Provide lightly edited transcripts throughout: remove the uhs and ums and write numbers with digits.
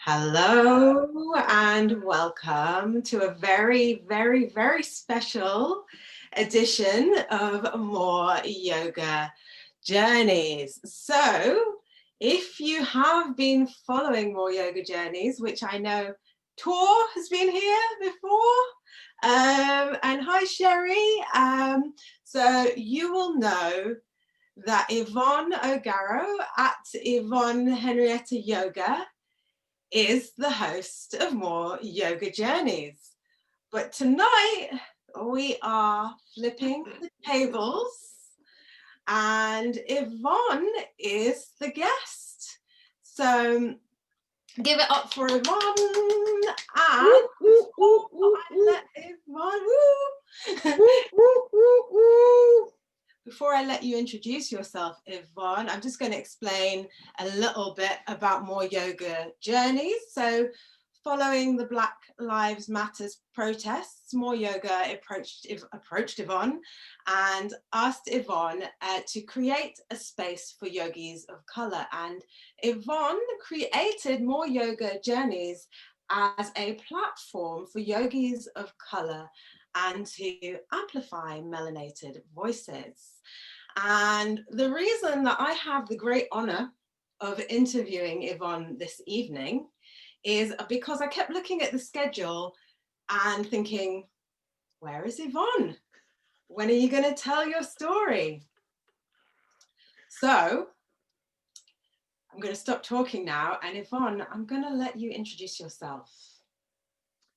Hello and welcome to a very, very, very special edition of More Yoga Journeys. So, if you have been following More Yoga Journeys, which I know Tor has been here before, and hi Sherry. So you will know that Yvonne O'Garrow at Yvonne Henrietta Yoga is the host of More Yoga Journeys. But tonight we are flipping the tables and Yvonne is the guest. So give it up for Yvonne and Before I let you introduce yourself, Yvonne, I'm just going to explain a little bit about More Yoga Journeys. So following the Black Lives Matters protests, More Yoga approached Yvonne and asked Yvonne to create a space for yogis of color. And Yvonne created More Yoga Journeys as a platform for yogis of color and to amplify melanated voices. And the reason that I have the great honor of interviewing Yvonne this evening is because I kept looking at the schedule and thinking, where is Yvonne? When are you going to tell your story? So I'm going to stop talking now. And Yvonne, I'm going to let you introduce yourself.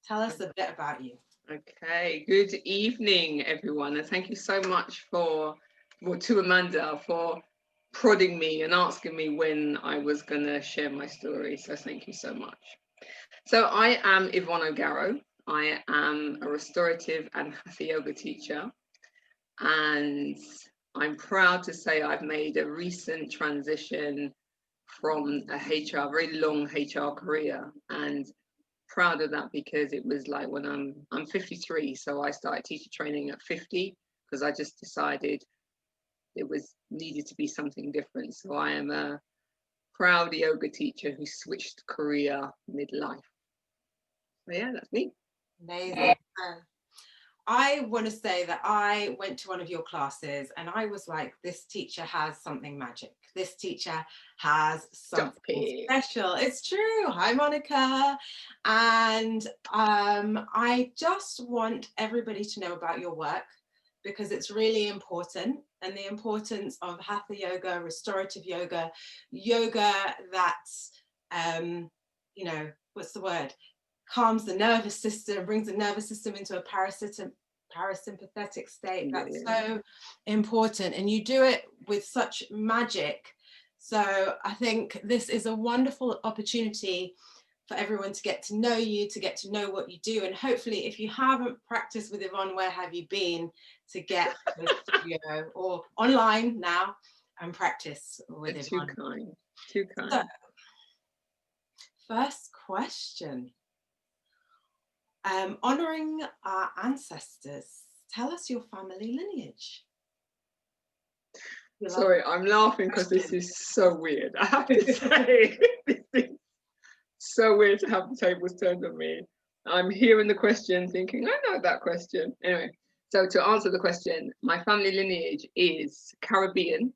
Tell us a bit about you. Okay, good evening, everyone. And thank you so much to Amanda for prodding me and asking me when I was going to share my story. So thank you so much. So I am Yvonne O'Garrow. I am a restorative and hatha yoga teacher. And I'm proud to say I've made a recent transition from a very long HR career, and proud of that because it was like when I'm 53, so I started teacher training at 50 because I just decided it was needed to be something different. So I am a proud yoga teacher who switched career midlife. So yeah, that's me. Amazing. I want to say that I went to one of your classes and I was like, this teacher has something magic. This teacher has something special. It's true. Hi, Monica. And I just want everybody to know about your work because it's really important, and the importance of hatha yoga, restorative yoga, yoga that's, what's the word? Calms the nervous system, brings the nervous system into a parasympathetic state. That's so important, and you do it with such magic. So I think this is a wonderful opportunity for everyone to get to know you, to get to know what you do, and hopefully if you haven't practiced with Yvonne, where have you been, to get to the studio or online now and practice with Yvonne. Too kind. So, first question. Honoring our ancestors, tell us your family lineage. Sorry, I'm laughing because this is so weird. I have to say, this is so weird to have the tables turned on me. I'm hearing the question thinking, I know that question. Anyway, so to answer the question, my family lineage is Caribbean.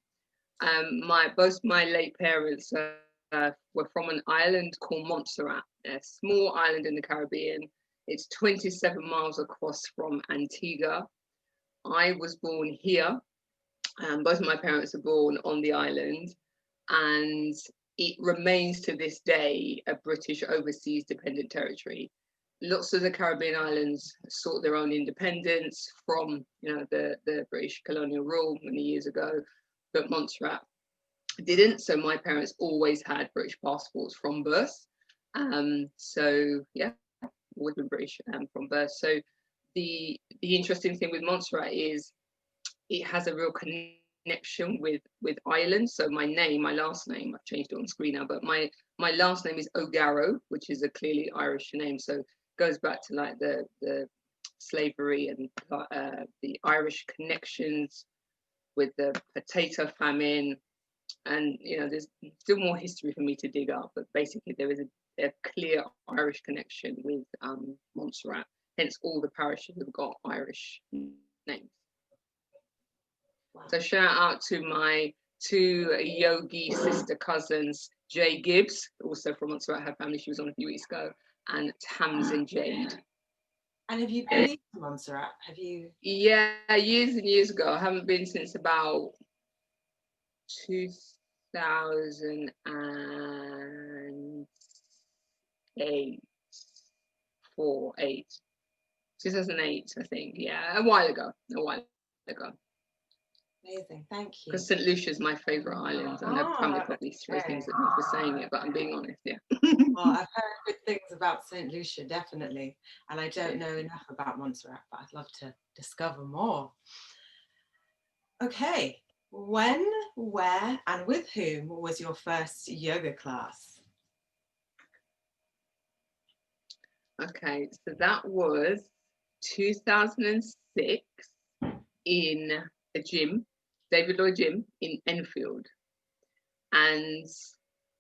Both my late parents were from an island called Montserrat, a small island in the Caribbean. It's 27 miles across from Antigua. I was born here. Both of my parents are born on the island, and it remains to this day a British overseas dependent territory. Lots of the Caribbean islands sought their own independence from, the British colonial rule many years ago, but Montserrat didn't. So my parents always had British passports from birth. So yeah, always been British from birth. So the interesting thing with Montserrat is it has a real connection with Ireland. So my last name, I've changed it on screen now, but my last name is O'Garrow, which is a clearly Irish name. So it goes back to like the slavery and the Irish connections with the potato famine, And there's still more history for me to dig up, but basically there is a clear Irish connection with Montserrat. Hence, all the parishes have got Irish names. Wow. So shout out to my two yogi sister cousins, Jay Gibbs, also from Montserrat, her family, she was on a few weeks ago, and Tamsin Jade. And have you been to Montserrat? Have you? Yeah, years and years ago. I haven't been since about 2008, 2008, I think. Yeah, a while ago. Amazing, thank you. Because St. Lucia is my favourite island. I know family probably throws things at me for saying it, but I'm being honest, yeah. Well, I've heard good things about St. Lucia, definitely. And I don't know enough about Montserrat, but I'd love to discover more. Okay, when, where, and with whom was your first yoga class? Okay, so that was 2006 in a gym, David Lloyd Gym in Enfield. And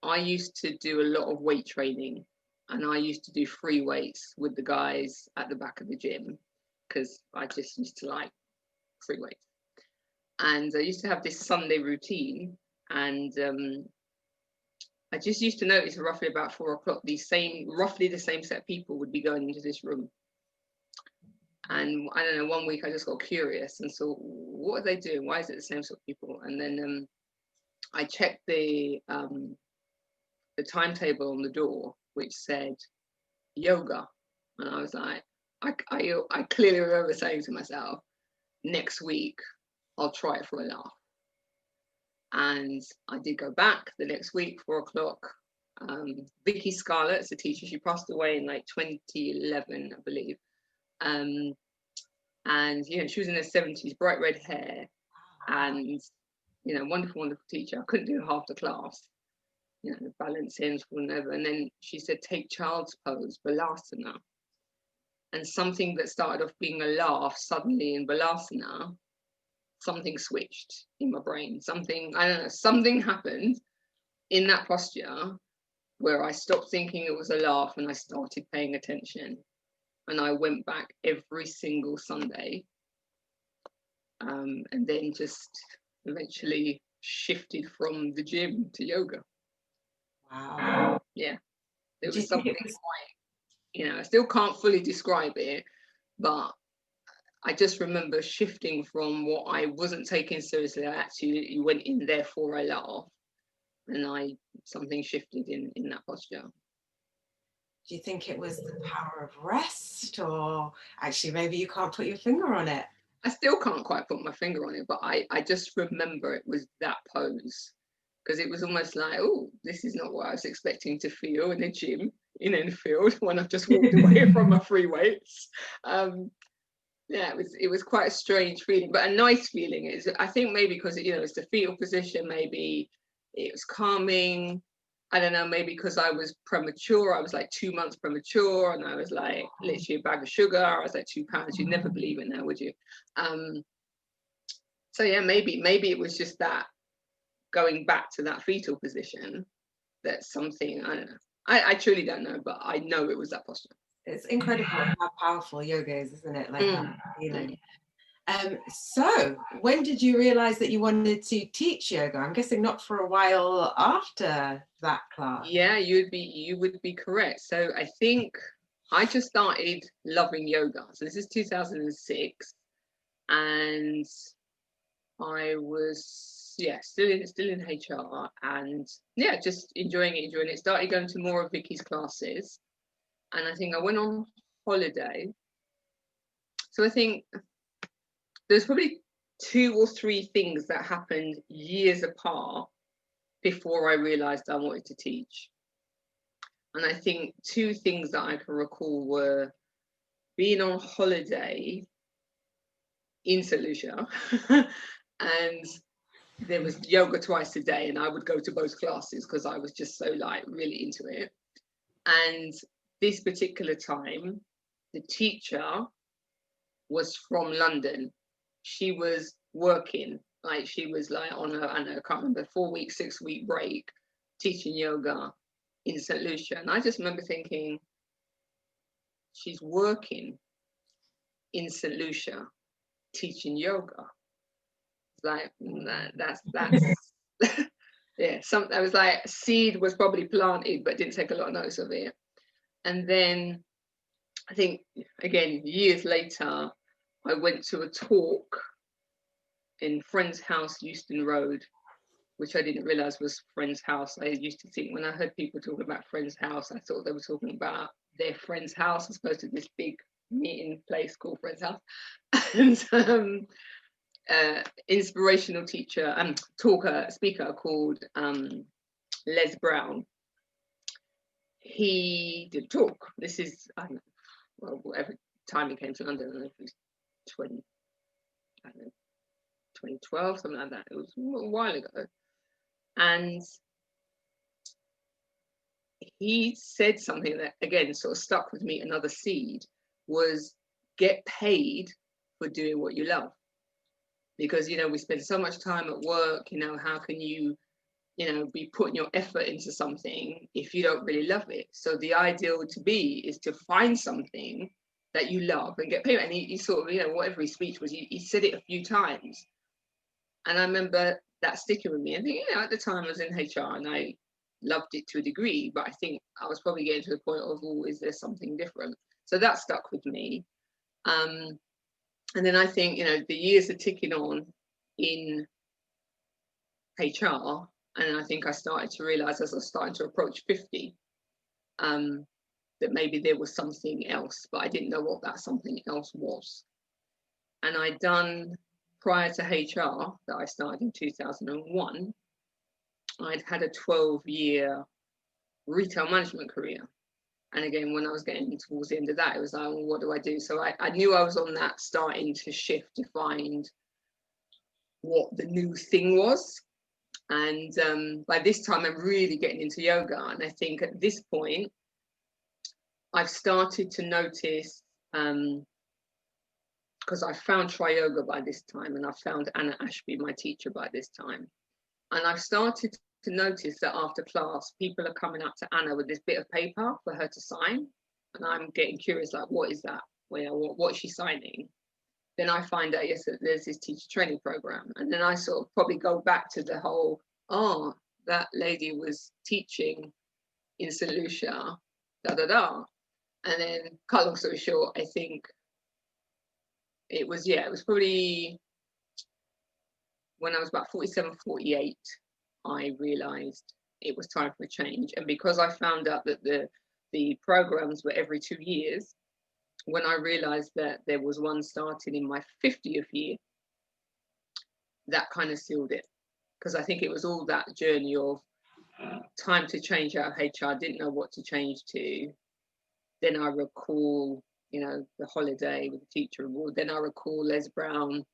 I used to do a lot of weight training, and I used to do free weights with the guys at the back of the gym because I just used to like free weights. And I used to have this Sunday routine, and I just used to notice roughly about 4 o'clock, roughly the same set of people would be going into this room. And I don't know, one week I just got curious and saw, what are they doing? Why is it the same sort of people? And then I checked the timetable on the door, which said yoga. And I was like, I clearly remember saying to myself, next week, I'll try it for a laugh. And I did go back the next week, 4 o'clock. Vicky Scarlett's a teacher. She passed away in like 2011, I believe. And she was in her 70s, bright red hair, and wonderful, wonderful teacher. I couldn't do half the class, balancing for never. And then she said, take child's pose, balasana. And something that started off being a laugh, suddenly in balasana, something switched in my brain. Something happened in that posture where I stopped thinking it was a laugh and I started paying attention. And I went back every single Sunday, and then just eventually shifted from the gym to yoga. Wow. Yeah. There was something quite, I still can't fully describe it, but I just remember shifting from what I wasn't taking seriously. I actually went in there for a laugh, and something shifted in that posture. Do you think it was the power of rest, or actually maybe you can't put your finger on it? I still can't quite put my finger on it, but I just remember it was that pose, because it was almost like, oh, this is not what I was expecting to feel in a gym in Enfield when I've just walked away from my free weights. Yeah, it was quite a strange feeling, but a nice feeling. I think maybe because it's the fetal position, maybe it was calming. I don't know, maybe because I was premature. I was like 2 months premature, and I was like literally a bag of sugar. I was like 2 pounds. You'd never believe it now, would you? So yeah, maybe it was just that going back to that fetal position. That's something, I don't know. I truly don't know, but I know it was that posture. It's incredible how powerful yoga is, isn't it? Like that feeling. So when did you realize that you wanted to teach yoga? I'm guessing not for a while after that class. Yeah, you would be correct. So I think I just started loving yoga. So this is 2006, and I was still in HR, and just enjoying it. Started going to more of Vicky's classes, and I think I went on holiday. So I think there's probably 2 or 3 things that happened years apart before I realized I wanted to teach. And I think 2 things that I can recall were being on holiday in St. Lucia, and there was yoga twice a day, and I would go to both classes because I was just so really into it. And this particular time, the teacher was from London. She was working like she was like on a, I don't know, I can't remember, 4-week, 6-week break teaching yoga in St. Lucia. And I just remember thinking, she's working in St. Lucia teaching yoga. Like, that's yeah, I was like, seed was probably planted, but didn't take a lot of notice of it. And then I think, again, years later, I went to a talk in Friend's House, Euston Road, which I didn't realize was Friend's House. I used to think when I heard people talking about Friend's House, I thought they were talking about their friend's house as opposed to this big meeting place called Friend's House. And inspirational teacher and speaker called Les Brown. He did a talk. This is, I don't know, well, whatever time he came to London, I don't know if it was 2012, something like that. It was a while ago. And he said something that, again, sort of stuck with me, another seed, was get paid for doing what you love. Because, you know, we spend so much time at work, you know, how can you, you know, be putting your effort into something if you don't really love it? So the ideal to be is to find something that you love and get paid. And he sort of, you know, whatever his speech was, he said it a few times. And I remember that sticking with me. I think, you know, at the time I was in HR and I loved it to a degree, but I think I was probably getting to the point of, oh, is there something different? So that stuck with me. And then I think, you know, the years are ticking on in HR. And I think I started to realize as I was starting to approach 50, that maybe there was something else, but I didn't know what that something else was. And I'd done, prior to HR, that I started in 2001, I'd had a 12-year retail management career. And again, when I was getting towards the end of that, it was like, well, what do I do? So I knew I was on that, starting to shift to find what the new thing was. And by this time, I'm really getting into yoga. And I think at this point, I've started to notice, because I found Tri-Yoga by this time, and I found Anna Ashby, my teacher, by this time. And I've started to notice that after class, people are coming up to Anna with this bit of paper for her to sign. And I'm getting curious, like, what is that? Well, what is she signing? Then I find out, yes, that there's this teacher training program. And then I sort of probably go back to the whole, oh, that lady was teaching in St. Lucia, da, da, da. And then, cut long story short, I think it was probably when I was about 47, 48, I realized it was time for a change. And because I found out that the programs were every 2 years, when I realized that there was one starting in my 50th year, that kind of sealed it. Because I think it was all that journey of time to change out of HR, didn't know what to change to. Then I recall, you know, the holiday with the teacher award. Then I recall Les Brown,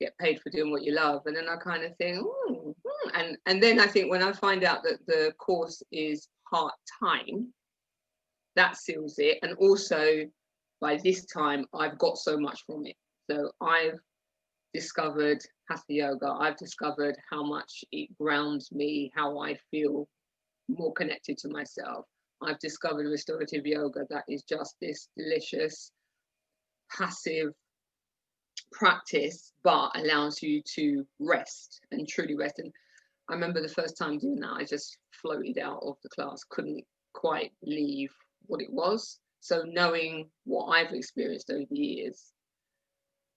get paid for doing what you love. And then I kind of think, and then I think when I find out that the course is part-time, that seals it. And also by this time, I've got so much from it. So I've discovered Hatha Yoga. I've discovered how much it grounds me, how I feel more connected to myself. I've discovered restorative yoga that is just this delicious, passive practice, but allows you to rest and truly rest. And I remember the first time doing that, I just floated out of the class, couldn't quite believe what it was. So knowing what I've experienced over the years,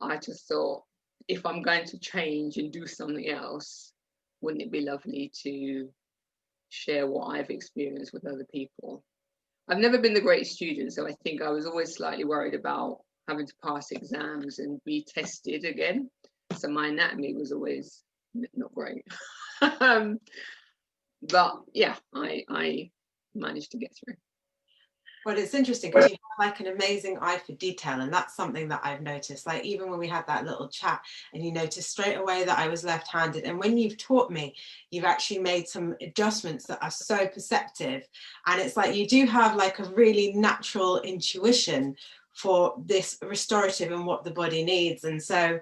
I just thought, if I'm going to change and do something else, wouldn't it be lovely to share what I've experienced with other people? I've never been the greatest student, so I think I was always slightly worried about having to pass exams and be tested again. So my anatomy was always not great. But yeah, I managed to get through. Well, it's interesting because you have like an amazing eye for detail, and that's something that I've noticed. Like even when we had that little chat, and you noticed straight away that I was left-handed, and when you've taught me, you've actually made some adjustments that are so perceptive, and it's like you do have like a really natural intuition for this restorative and what the body needs. And so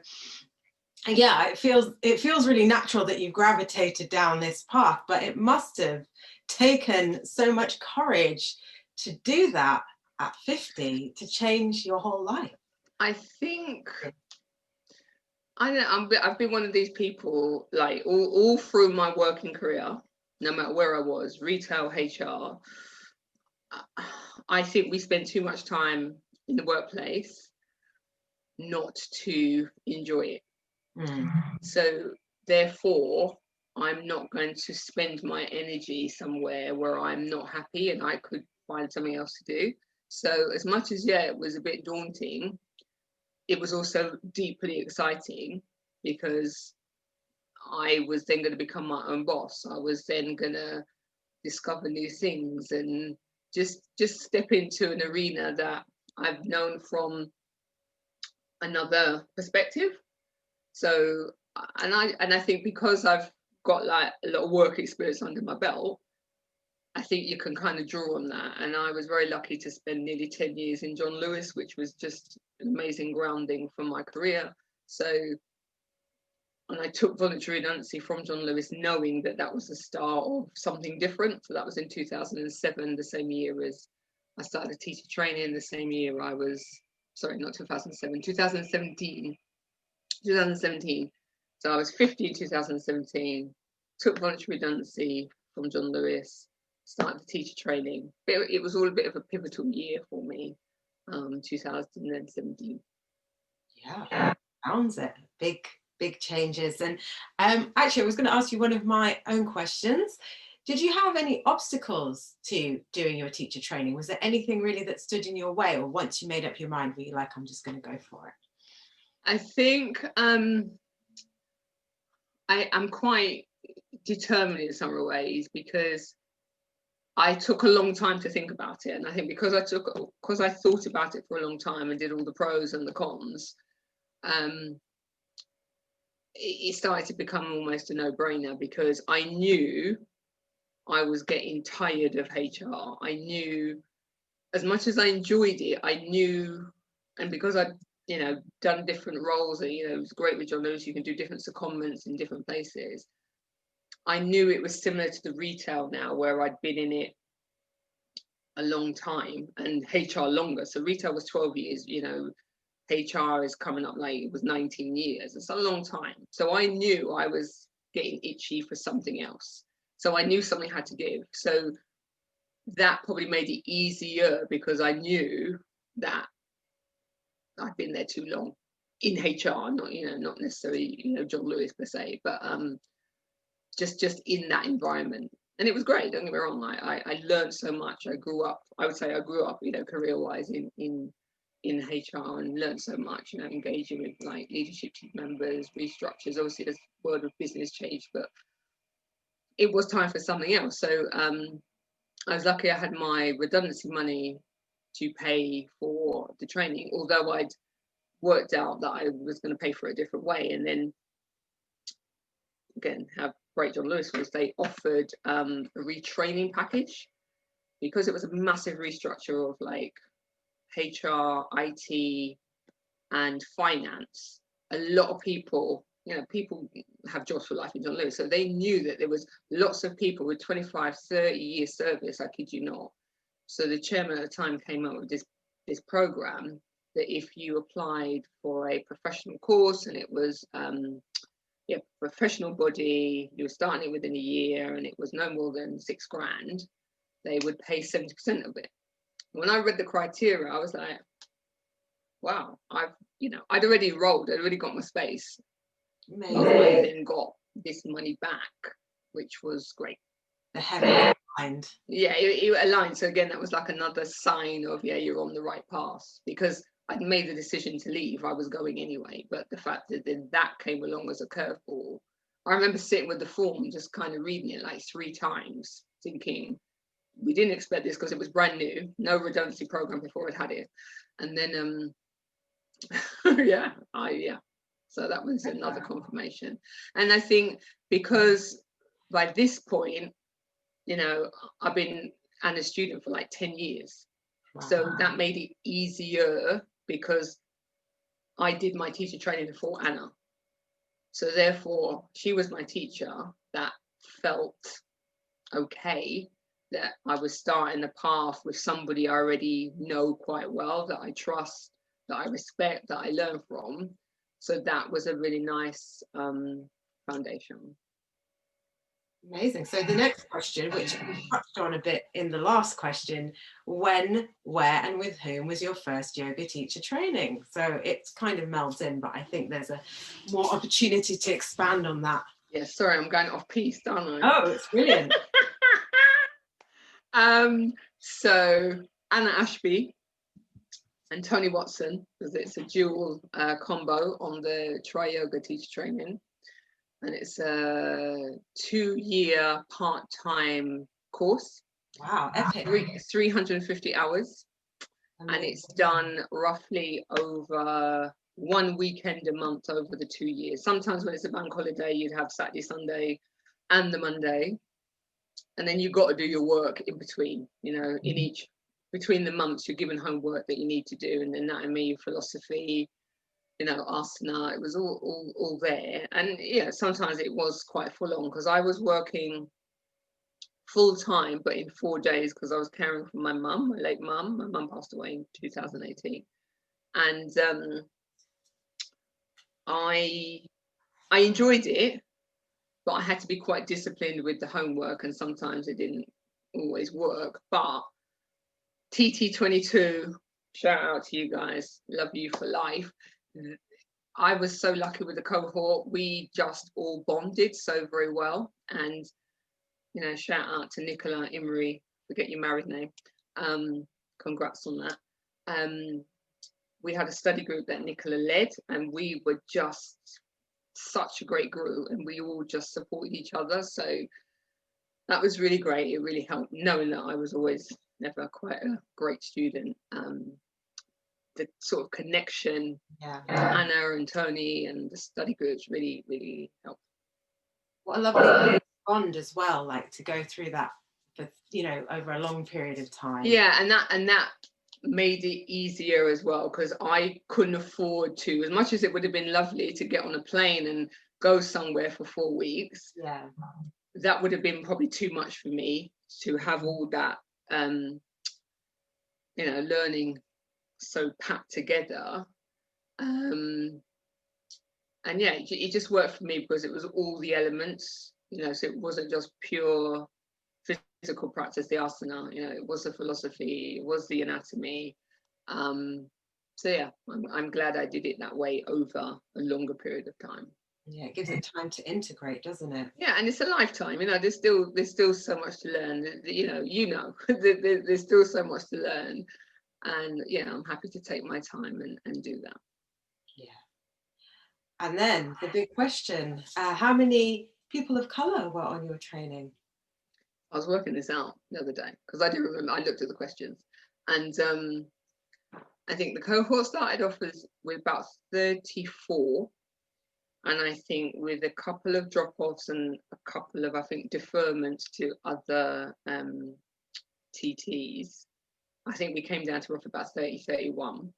And yeah, it feels really natural that you've gravitated down this path, but it must have taken so much courage to do that at 50, to change your whole life. I think, I don't know, I've been one of these people, like all through my working career, no matter where I was, retail, HR, I think we spend too much time in the workplace not to enjoy it. So therefore, I'm not going to spend my energy somewhere where I'm not happy and I could find something else to do. So as much as, yeah, it was a bit daunting, it was also deeply exciting, because I was then going to become my own boss. I was then going to discover new things and just step into an arena that I've known from another perspective. So, and I think because I've got like a lot of work experience under my belt, I think you can kind of draw on that. And I was very lucky to spend nearly 10 years in John Lewis, which was just an amazing grounding for my career. So, and I took voluntary redundancy from John Lewis, knowing that that was the start of something different. So that was in 2007, the same year as I started teacher training, the same year I was, sorry, not 2007, 2017. So I was 50 in 2017, took voluntary redundancy from John Lewis, started the teacher training. It was all a bit of a pivotal year for me, 2017. Yeah, sounds it. Big changes. And actually, I was going to ask you one of my own questions. Did you have any obstacles to doing your teacher training? Was there anything really that stood in your way, or once you made up your mind, were you like, I'm just going to go for it? I think I'm quite determined in some ways, because I took a long time to think about it. And I think because I thought about it for a long time and did all the pros and the cons, it started to become almost a no-brainer, because I knew I was getting tired of HR. I knew, as much as I enjoyed it, I knew, and because I'd done different roles, and it was great with John Lewis, you can do different secondments in different places. I knew it was similar to the retail now, where I'd been in it a long time, and HR longer. So retail was 12 years, HR is coming up, like it was 19 years. It's a long time. So I knew I was getting itchy for something else. So I knew something had to give. So that probably made it easier, because I knew that I've been there too long in HR, not necessarily, John Lewis per se, but just in that environment. And it was great, don't get me wrong. I learned so much. I grew up, career-wise in HR, and learned so much, engaging with like leadership team members, restructures. Obviously, the world of business changed, but it was time for something else. So I was lucky I had my redundancy money to pay for the training, although I'd worked out that I was going to pay for it a different way. And then again, how great John Lewis was, they offered a retraining package, because it was a massive restructure of like HR, IT, and finance. A lot of people, people have jobs for life in John Lewis, so they knew that there was lots of people with 25, 30 years service, I kid you not. So the chairman at the time came up with this program, that if you applied for a professional course, and it was professional body, you were starting it within a year, and it was no more than $6,000, they would pay 70% of it. When I read the criteria, I was like, wow, I'd already enrolled, I'd already got my space. Amazing. I then got this money back, which was great. The heaven aligned. Yeah, it aligned. So again, that was like another sign of, you're on the right path, because I'd made the decision to leave. I was going anyway, but the fact that then that came along as a curveball. I remember sitting with the form, just kind of reading it like 3 times, thinking, we didn't expect this, because it was brand new, no redundancy program before I'd had it. And then so that was another confirmation. And I think because by this point, I've been a student for like 10 years. Wow. So that made it easier, because I did my teacher training before Anna. So therefore, she was my teacher. That felt okay, that I was starting the path with somebody I already know quite well, that I trust, that I respect, that I learn from. So that was a really nice foundation. Amazing. So the next question, which we touched on a bit in the last question, when, where, and with whom was your first yoga teacher training? So it's kind of melds in, but I think there's a more opportunity to expand on that. Yeah, sorry, I'm going off piece, aren't I? Oh, it's brilliant. So Anna Ashby and Tony Watson, because it's a dual combo on the Tri Yoga teacher training. And it's a 2-year part-time course. Wow, epic. 350 hours. Amazing. And it's done roughly over 1 weekend a month over the 2 years. Sometimes when it's a bank holiday, you'd have Saturday, Sunday, and the Monday. And then you've got to do your work in between, you know, in each, between the months, you're given homework that you need to do, and anatomy, philosophy, you know, asana, it was all there. And yeah, sometimes it was quite full on because I was working full time, but in 4 days, because I was caring for my mum, my late mum. My mum passed away in 2018. And I enjoyed it, but I had to be quite disciplined with the homework, and sometimes it didn't always work. But TT22, shout out to you guys, love you for life. I was so lucky with the cohort. We just all bonded so very well. And, you know, shout out to Nicola Imrie, forget your married name. Congrats on that. We had a study group that Nicola led, and we were just such a great group, and we all just supported each other. So that was really great. It really helped, knowing that I was always never quite a great student. The sort of connection, Anna and Tony and the study groups really, really helped. What a lovely bond as well, like to go through that for, you know, over a long period of time. Yeah, and that made it easier as well, because I couldn't afford to, as much as it would have been lovely to get on a plane and go somewhere for 4 weeks. Yeah, that would have been probably too much for me to have all that, you know, learning so packed together. And yeah, it just worked for me because it was all the elements, you know, so it wasn't just pure physical practice, the asana, you know, it was the philosophy, it was the anatomy. So yeah, I'm glad I did it that way over a longer period of time. Yeah, it gives it time to integrate, doesn't it? Yeah, and it's a lifetime, you know, there's still so much to learn, you know, there's still so much to learn. And yeah, I'm happy to take my time and do that. Yeah. And then the big question, how many people of colour were on your training? I was working this out the other day because I do remember I looked at the questions, and I think the cohort started off with about 34, and I think with a couple of drop-offs and a couple of, I think, deferments to other TTs, I think we came down to roughly about 30, 31.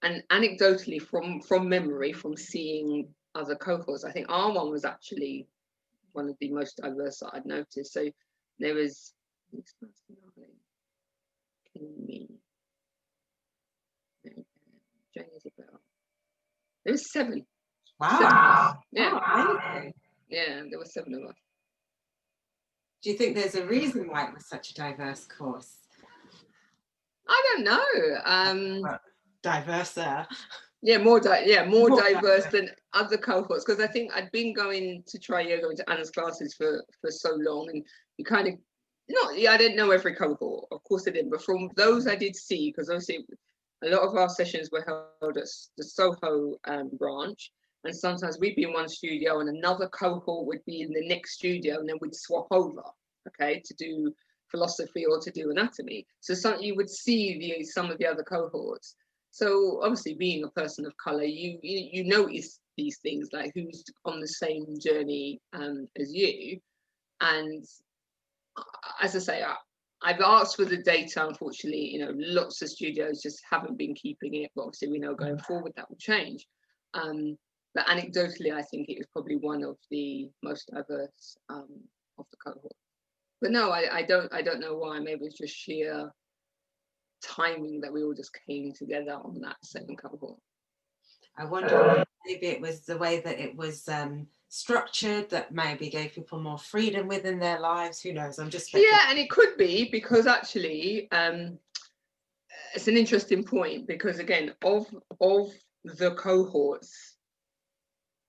And anecdotally, from memory, from seeing other cohorts, I think our one was actually one of the most diverse that I'd noticed. So there was there was 7. Wow. 7. Yeah. Oh, yeah, there were 7 of us. Do you think there's a reason why it was such a diverse course? I don't know. Diverser. Yeah, more diverse than other cohorts, because I think I'd been going to Tri Yoga, into Anna's classes for so long, and you kind of I didn't know every cohort, of course I didn't, but from those I did see, because obviously a lot of our sessions were held at the Soho branch, and sometimes we'd be in one studio and another cohort would be in the next studio, and then we'd swap over, okay, to do philosophy or to do anatomy. So you would see some of the other cohorts. So obviously, being a person of color, you notice these things, like who's on the same journey as you. And as I say, I've asked for the data. Unfortunately, you know, lots of studios just haven't been keeping it. But obviously, we know going forward that will change. but anecdotally, I think it was probably one of the most diverse of the cohort. But no, I don't know why. Maybe it's just sheer timing that we all just came together on that same cohort. I wonder if maybe it was the way that it was structured that maybe gave people more freedom within their lives. Who knows? I'm just speculating. Yeah, and it could be because actually it's an interesting point, because again, of the cohorts,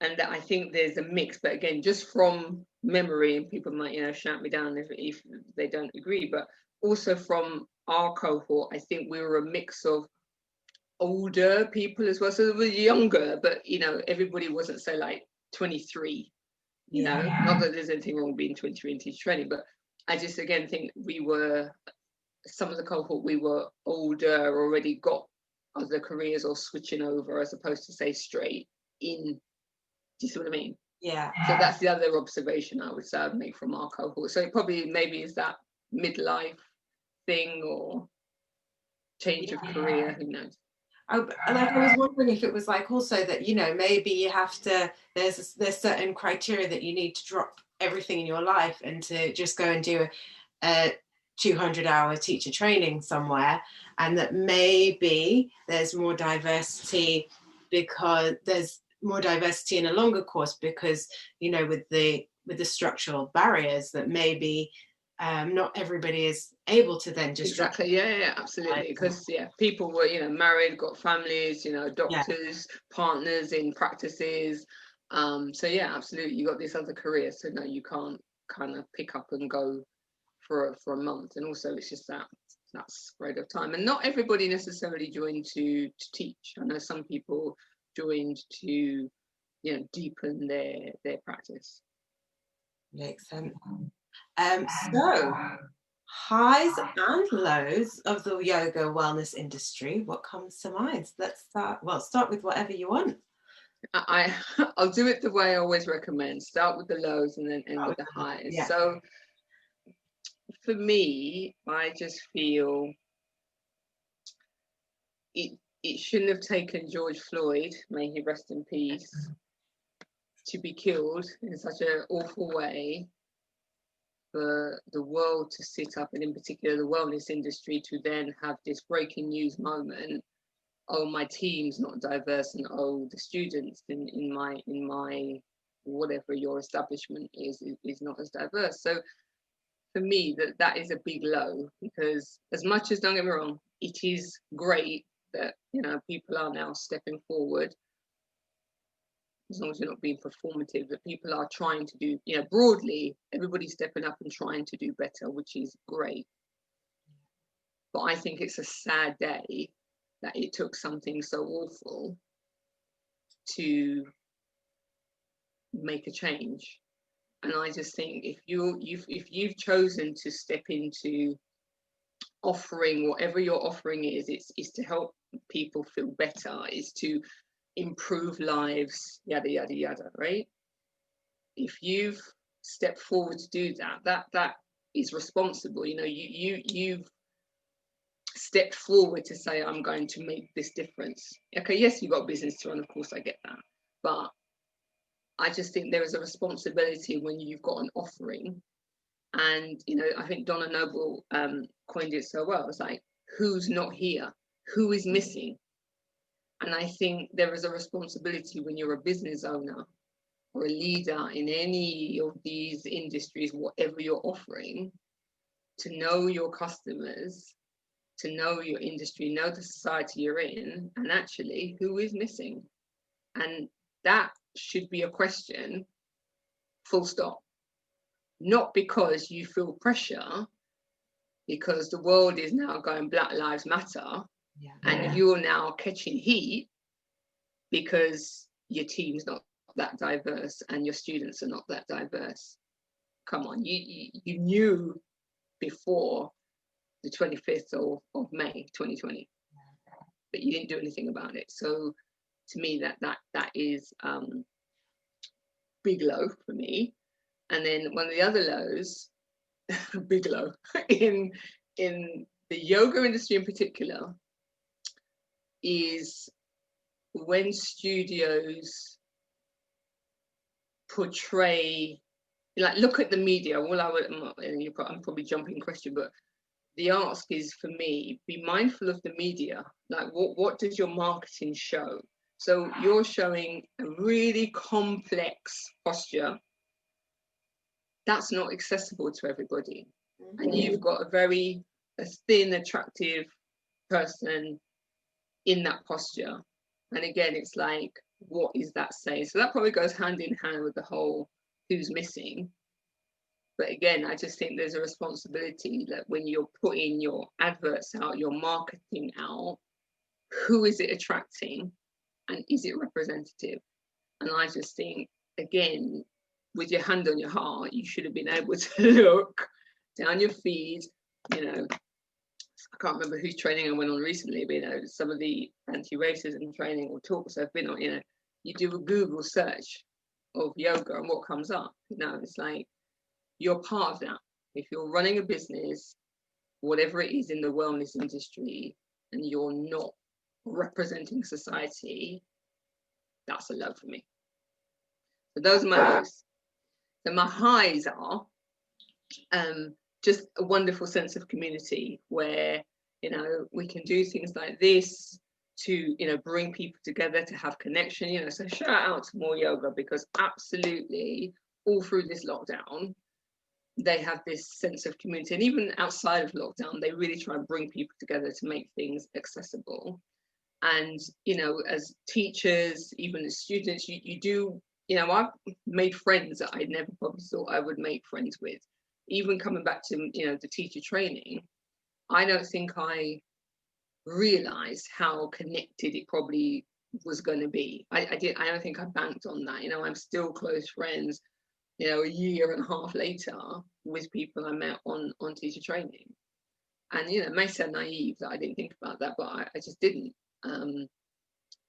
and I think there's a mix, but again, just from memory, and people might, you know, shout me down if they don't agree, but also from our cohort, I think we were a mix of older people as well. So they were younger, but you know, everybody wasn't, say, like 23, you know, not that there's anything wrong with being 23 and teacher training, but I just again think we were, some of the cohort, we were older, already got other careers or switching over, as opposed to say straight in. Do you see what I mean? Yeah. So that's the other observation I would say I'd make from our cohort. So it probably maybe is that midlife thing or change of career, who knows? I was wondering if it was like also that, you know, maybe you have to, there's certain criteria that you need to drop everything in your life and to just go and do a 200-hour teacher training somewhere, and that maybe there's more diversity because there's more diversity in a longer course because, you know, with the structural barriers that maybe not everybody is able to then just exactly. Yeah, absolutely. Because people were, you know, married, got families, you know, doctors, partners in practices. So yeah, absolutely. You got this other career, so no, you can't kind of pick up and go for a month. And also, it's just that spread of time. And not everybody necessarily joined to teach. I know some people joined to, you know, deepen their practice. Makes sense. So, highs and lows of the yoga wellness industry. What comes to mind? Let's start. Well, start with whatever you want. I'll do it the way I always recommend. Start with the lows and then end with the highs. Yeah. So for me, I just feel it shouldn't have taken George Floyd, may he rest in peace, to be killed in such an awful way, for the world to sit up, and in particular the wellness industry, to then have this breaking news moment. Oh, my team's not diverse, and oh, the students in my whatever your establishment is not as diverse. So for me, that is a big low, because as much as, don't get me wrong, it is great that, you know, people are now stepping forward, as long as you're not being performative, that people are trying to do, you know, broadly, everybody's stepping up and trying to do better, which is great. But I think it's a sad day that it took something so awful to make a change. And I just think if you've chosen to step into offering whatever your offering is to help people feel better, is to improve lives, yada yada yada, right? If you've stepped forward to do that is responsible. You know, you've stepped forward to say, I'm going to make this difference. Okay, yes, you've got business to run, of course, I get that, but I just think there is a responsibility when you've got an offering. And, you know, I think Donna Noble coined it so well. It's like, who's not here? Who is missing? And I think there is a responsibility when you're a business owner or a leader in any of these industries, whatever you're offering, to know your customers, to know your industry, know the society you're in, and actually who is missing. And that should be a question, full stop. Not because you feel pressure, because the world is now going Black Lives Matter, and you're now catching heat because your team's not that diverse and your students are not that diverse. Come on, you knew before the 25th of May 2020, but you didn't do anything about it. So to me, that is big low for me. And then one of the other lows, big low, in the yoga industry in particular, is when studios portray, like, look at the media. I'm probably jumping question, but the ask is for me, be mindful of the media. Like, what does your marketing show? So you're showing a really complex posture that's not accessible to everybody. And you've got a thin, attractive person in that posture. And again, it's like, what is that saying? So that probably goes hand in hand with the whole who's missing. But again, I just think there's a responsibility that when you're putting your adverts out, your marketing out, who is it attracting and is it representative? And I just think, again, with your hand on your heart, you should have been able to look down your feed. You know, I can't remember whose training I went on recently, but, you know, some of the anti-racism training or talks I've been on, you know, you do a Google search of yoga and what comes up. You know, it's like, you're part of that. If you're running a business, whatever it is in the wellness industry, and you're not representing society, that's a low for me. So those are my lows. So my highs are just a wonderful sense of community where, you know, we can do things like this to, you know, bring people together, to have connection, you know. So shout out to MoreYoga, because absolutely all through this lockdown, they have this sense of community. And even outside of lockdown, they really try and bring people together to make things accessible. And, you know, as teachers, even as students, you do, you know, I've made friends that I never probably thought I would make friends with. Even coming back to, you know, the teacher training, I don't think I realized how connected it probably was going to be. I don't think I banked on that. You know, I'm still close friends, you know, a year and a half later with people I met on teacher training. And, you know, it may sound naive that I didn't think about that, but I just didn't. And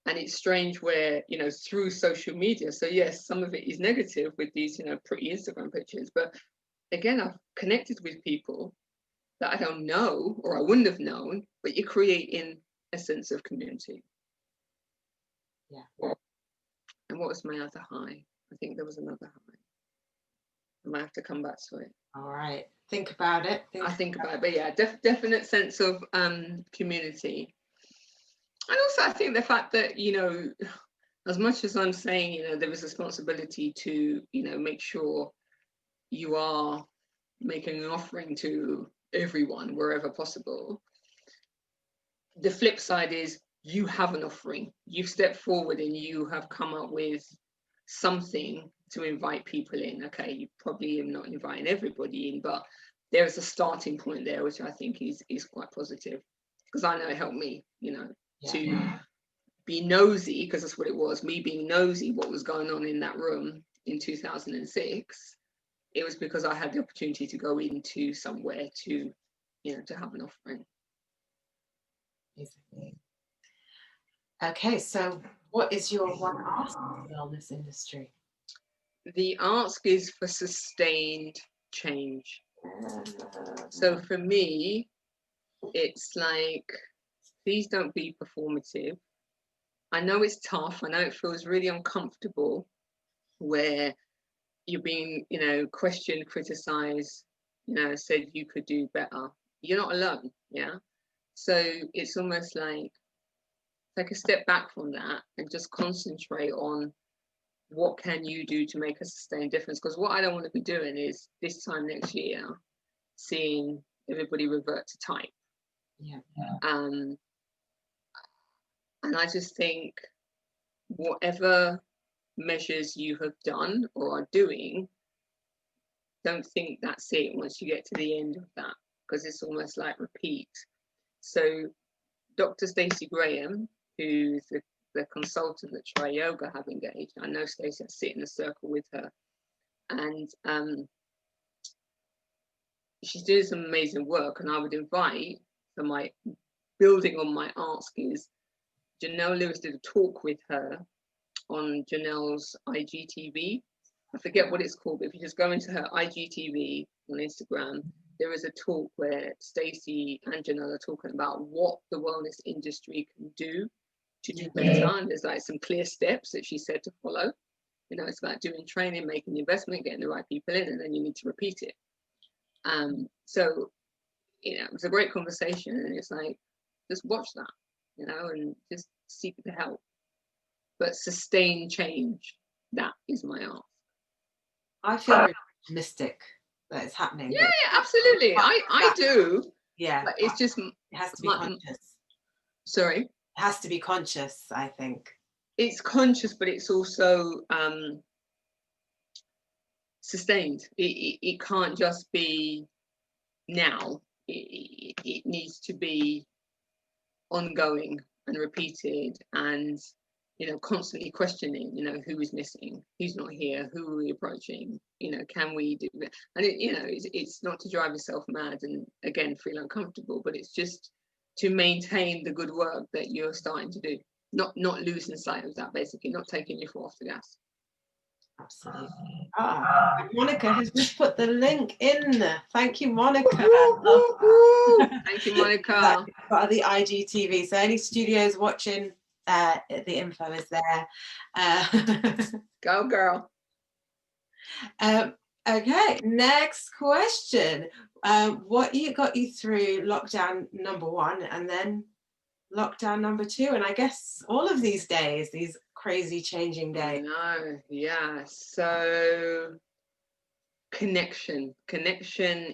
it's strange where, you know, through social media, so yes, some of it is negative with these, you know, pretty Instagram pictures, but again, I've connected with people that I don't know or I wouldn't have known, but you're creating a sense of community. Yeah. And what was my other high? I think there was another high. I might have to come back to it. All right. Think about it. I think about it. But yeah, definite sense of community. And also I think the fact that, you know, as much as I'm saying, you know, there is a responsibility to, you know, make sure you are making an offering to everyone wherever possible. The flip side is you have an offering. You've stepped forward and you have come up with something to invite people in. Okay, you probably are not inviting everybody in, but there is a starting point there, which I think is quite positive, because I know it helped me, you know, to be nosy, because that's what it was, me being nosy what was going on in that room in 2006. It was because I had the opportunity to go into somewhere to, you know, to have an offering. Okay, so what is your one ask in the wellness industry? The ask is for sustained change. So for me, it's like, please don't be performative. I know it's tough. I know it feels really uncomfortable where you're being, you know, questioned, criticized, you know, said you could do better. You're not alone, yeah? So it's almost like take a step back from that and just concentrate on what can you do to make a sustained difference. Because what I don't want to be doing is this time next year seeing everybody revert to type. Yeah. And I just think whatever measures you have done or are doing, don't think that's it once you get to the end of that, because it's almost like repeat. So Dr. Stacey Graham, who's the consultant that Try Yoga have engaged, I know Stacey, I sit in a circle with her, and she's doing some amazing work. And I would invite, so my building on my ask is, Janelle Lewis did a talk with her on Janelle's IGTV. I forget what it's called, but if you just go into her IGTV on Instagram, there is a talk where Stacey and Janelle are talking about what the wellness industry can do to do better. And there's like some clear steps that she said to follow. You know, it's about doing training, making the investment, getting the right people in, and then you need to repeat it. So, you know, it was a great conversation, and it's like, just watch that, you know, and just seek the help. But sustained change, that is my art. I feel very optimistic that it's happening. Yeah, yeah, absolutely. I do. Yeah. But it's just, it has to be conscious. Sorry? It has to be conscious, I think. It's conscious, but it's also sustained. It can't just be now. It needs to be ongoing and repeated, and, you know, constantly questioning, you know, who is missing, who's not here, who are we approaching, you know, can we do that? And it, you know, it's not to drive yourself mad and again feel uncomfortable, but it's just to maintain the good work that you're starting to do, not losing sight of that, basically, not taking your foot off the gas. Absolutely. Monica has just put the link in. Thank you, Monica. Thank you, Monica. Part of the IGTV. So any studios watching, the info is there. Go, girl. Okay, next question. What got you through lockdown number 1 and then lockdown number 2? And I guess all of these days, these crazy changing days. No, yeah. So connection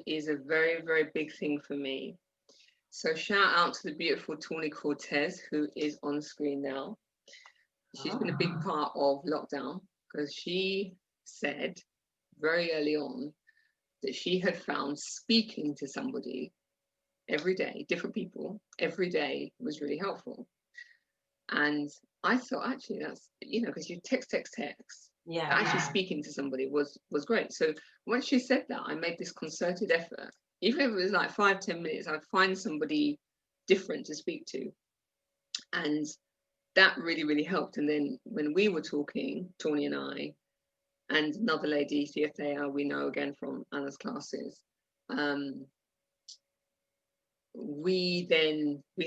is a very, very big thing for me. So shout out to the beautiful Tawny Cortez, who is on screen now. She's been a big part of lockdown because she said very early on that she had found speaking to somebody every day, different people every day, was really helpful. And I thought, actually, that's, you know, because you text, yeah, actually speaking to somebody was great. So once she said that, I made this concerted effort. Even if it was like 5-10 minutes, I'd find somebody different to speak to, and that really, really helped. And then when we were talking, Tawny and I, and another lady, CFA, we know again from Anna's classes, we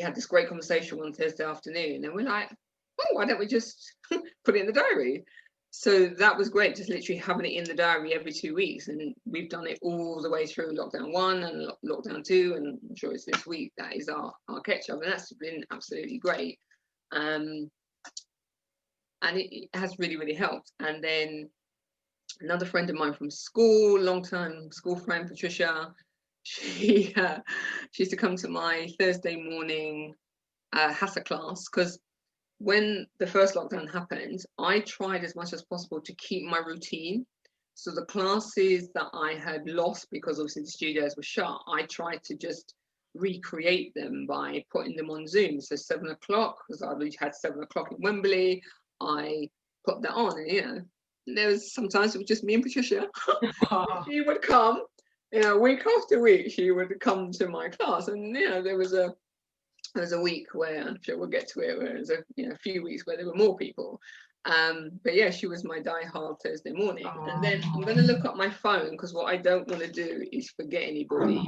had this great conversation one Thursday afternoon, and we're like, oh, why don't we just put it in the diary? So that was great, just literally having it in the diary every 2 weeks. And we've done it all the way through lockdown 1 and lockdown 2, and I'm sure it's this week that is our catch up, and that's been absolutely great. And it has really, really helped. And then another friend of mine from school, long-time school friend, Patricia, she used to come to my Thursday morning Hatha class, because when the first lockdown happened, I tried as much as possible to keep my routine. So the classes that I had lost because obviously the studios were shut, I tried to just recreate them by putting them on Zoom. So 7 o'clock, because I already had 7 o'clock in Wembley, I put that on, and, you know, there was sometimes it was just me and Patricia. She would come, you know, week after week, she would come to my class, and, you know, there was a week where, I'm sure we'll get to it, where there was a few weeks where there were more people. But yeah, she was my die-hard Thursday morning. And then I'm going to look up my phone, because what I don't want to do is forget anybody.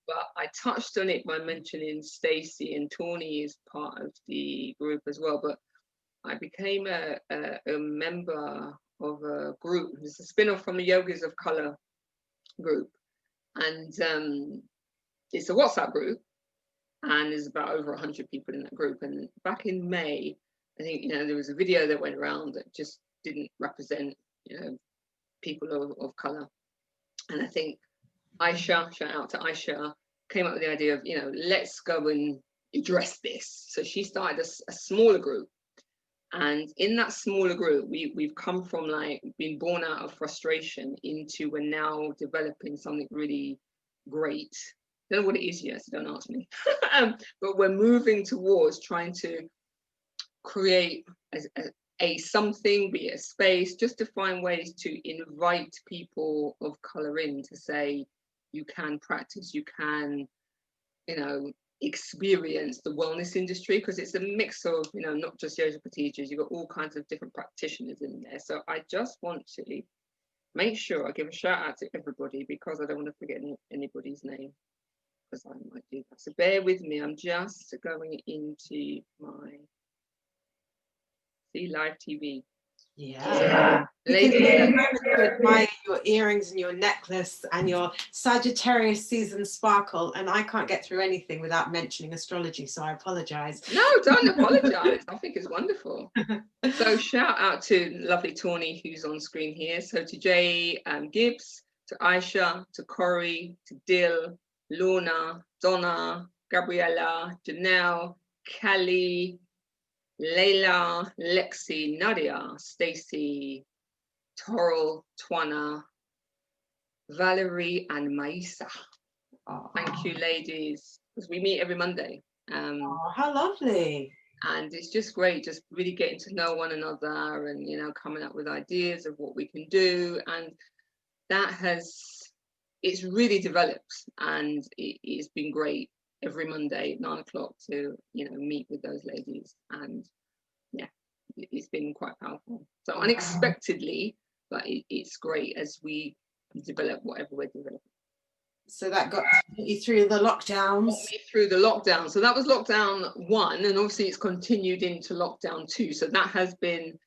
But I touched on it by mentioning Stacey, and Tawny is part of the group as well. But I became a member of a group. It's a spin-off from the Yogis of Colour group. And it's a WhatsApp group. And there's about over 100 people in that group. And back in May, I think, you know, there was a video that went around that just didn't represent, you know, people of colour. And I think Aisha, shout out to Aisha, came up with the idea of, you know, let's go and address this. So she started a smaller group. And in that smaller group, we've come from like being born out of frustration into, we're now developing something really great. Don't know what it is yet, so don't ask me. But we're moving towards trying to create a something, be it a space, just to find ways to invite people of colour in, to say, you can practice, you can, you know, experience the wellness industry, because it's a mix of, you know, not just yoga teachers, you've got all kinds of different practitioners in there. So I just want to make sure I give a shout out to everybody, because I don't want to forget anybody's name, because I might do that. So bear with me, I'm just going into my live TV. Yeah. You can take a moment to admire your earrings and your necklace and your Sagittarius season sparkle, and I can't get through anything without mentioning astrology, so I apologize. No, don't apologize. I think it's wonderful. So shout out to lovely Tawny who's on screen here. So to Jay Gibbs, to Aisha, to Corey, to Dill, Lorna, Donna, Gabriella, Janelle, Callie, Layla, Lexi, Nadia, Stacy, Toril, Twana, Valerie, and Maisa. Oh, thank you, ladies, because we meet every Monday. How lovely. And it's just great, just really getting to know one another and, you know, coming up with ideas of what we can do. And that it's really developed, and it's been great every Monday at 9 o'clock to, you know, meet with those ladies. And yeah, it's been quite powerful. So unexpectedly, but it's great as we develop whatever we're developing. So that got you through the lockdowns. Got me through the lockdown. So that was lockdown 1, and obviously it's continued into lockdown 2. So that has been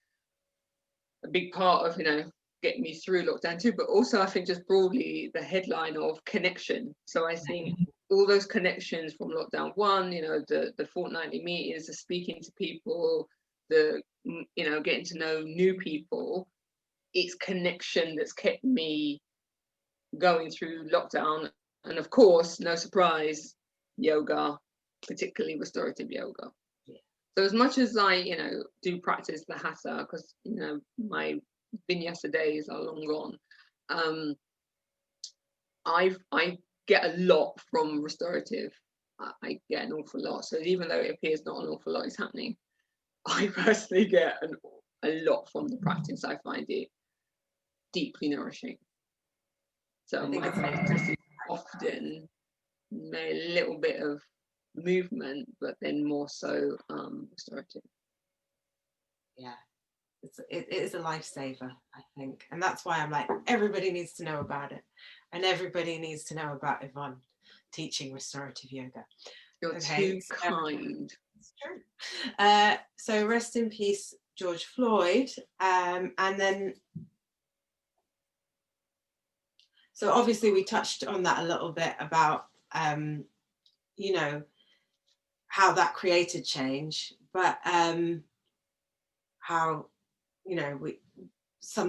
a big part of, you know, getting me through lockdown 2. But also I think just broadly the headline of connection. So I think all those connections from lockdown 1, you know, the fortnightly meetings, the speaking to people, the, you know, getting to know new people, it's connection that's kept me going through lockdown. And of course, no surprise, yoga, particularly restorative yoga. Yeah. So as much as I, you know, do practice the hatha, because, you know, my vinyasa days are long gone, I get a lot from restorative. I get an awful lot. So even though it appears not an awful lot is happening, I personally get a lot from the practice. I find it deeply nourishing. So my practice is often a little bit of movement, but then more so restorative. Yeah, it is a lifesaver, I think. And that's why I'm like, everybody needs to know about it. And everybody needs to know about Yvonne teaching restorative yoga. You're too kind. It's true. So rest in peace, George Floyd. And then, so obviously we touched on that a little bit about, you know, how that created change, but how, you know, so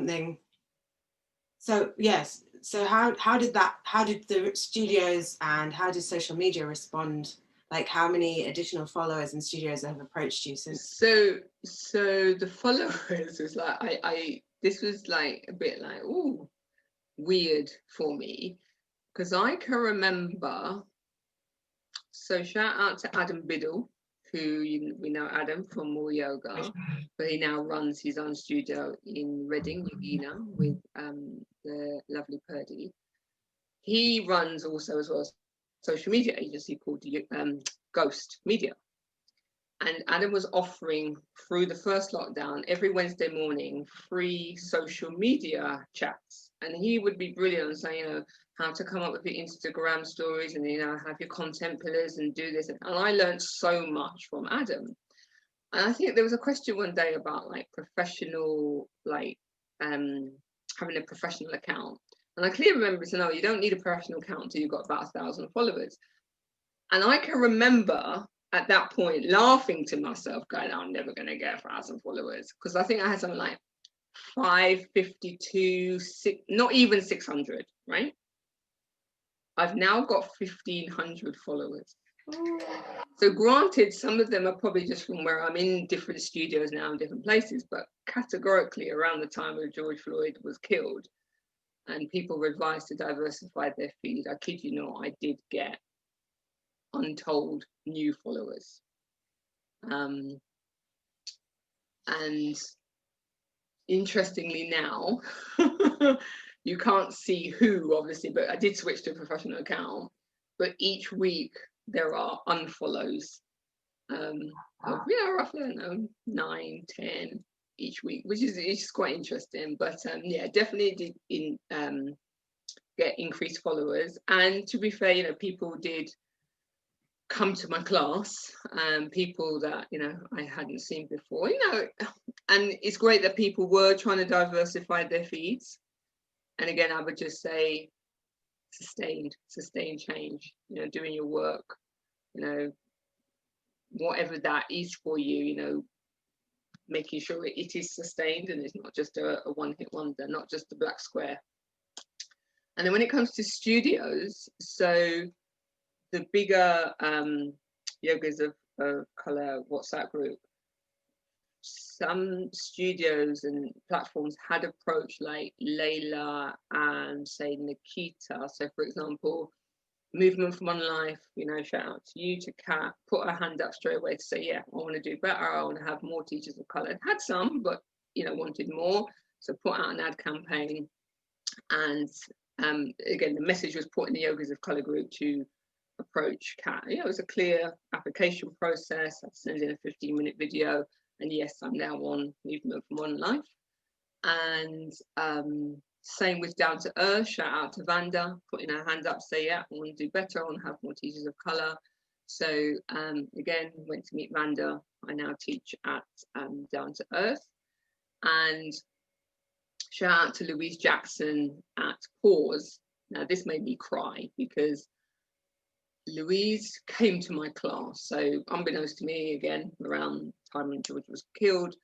yes, so how did the studios and how did social media respond? Like, how many additional followers and studios have approached you since? So the followers was like, this was like a bit like, ooh, weird for me, because I can remember, so shout out to Adam Biddle, who we know Adam from MoreYoga, but he now runs his own studio in Reading, Ugina, with the lovely Purdy. He runs also as well a social media agency called Ghost Media. And Adam was offering through the first lockdown every Wednesday morning free social media chats. And he would be brilliant on saying, you know, how to come up with your Instagram stories and, you know, have your content pillars and do this. And I learned so much from Adam. And I think there was a question one day about like professional, like having a professional account. And I clearly remember saying, no, you don't need a professional account until you've got about 1,000 followers. And I can remember at that point laughing to myself, going, I'm never going to get 1,000 followers. Because I think I had something like 552, not even 600, right? I've now got 1,500 followers. So granted, some of them are probably just from where I'm in different studios now in different places, but categorically around the time of George Floyd was killed and people were advised to diversify their feed, I kid you not, I did get untold new followers. And interestingly now, you can't see who, obviously, but I did switch to a professional account, but each week there are unfollows of, you know, roughly, I don't know, 9, 10 each week, which is quite interesting. But yeah, definitely did get increased followers. And to be fair, you know, people did come to my class, people that, you know, I hadn't seen before, you know, and it's great that people were trying to diversify their feeds. And again, I would just say sustained change, you know, doing your work, you know, whatever that is for you, you know, making sure it is sustained and it's not just a one-hit wonder, not just a black square. And then when it comes to studios, so the bigger yogas of color WhatsApp group, some studios and platforms had approached like Layla and say Nikita. So for example, Movement from One Life, you know, shout out to you, to Kat, put her hand up straight away to say, yeah, I want to do better, I want to have more teachers of color. Had some, but, you know, wanted more. So put out an ad campaign. And again, the message was put in the Yogas of Color group to approach Kat. You know, it was a clear application process. I sent in a 15-minute video. And yes, I'm now on Movement from One Life. And same with Down to Earth, shout out to Vanda, putting her hand up, say, yeah, I want to do better, I want to have more teachers of colour. So again, went to meet Vanda. I now teach at Down to Earth. And shout out to Louise Jackson at Pause. Now this made me cry because Louise came to my class. So unbeknownst to me, again, around the time when George was killed,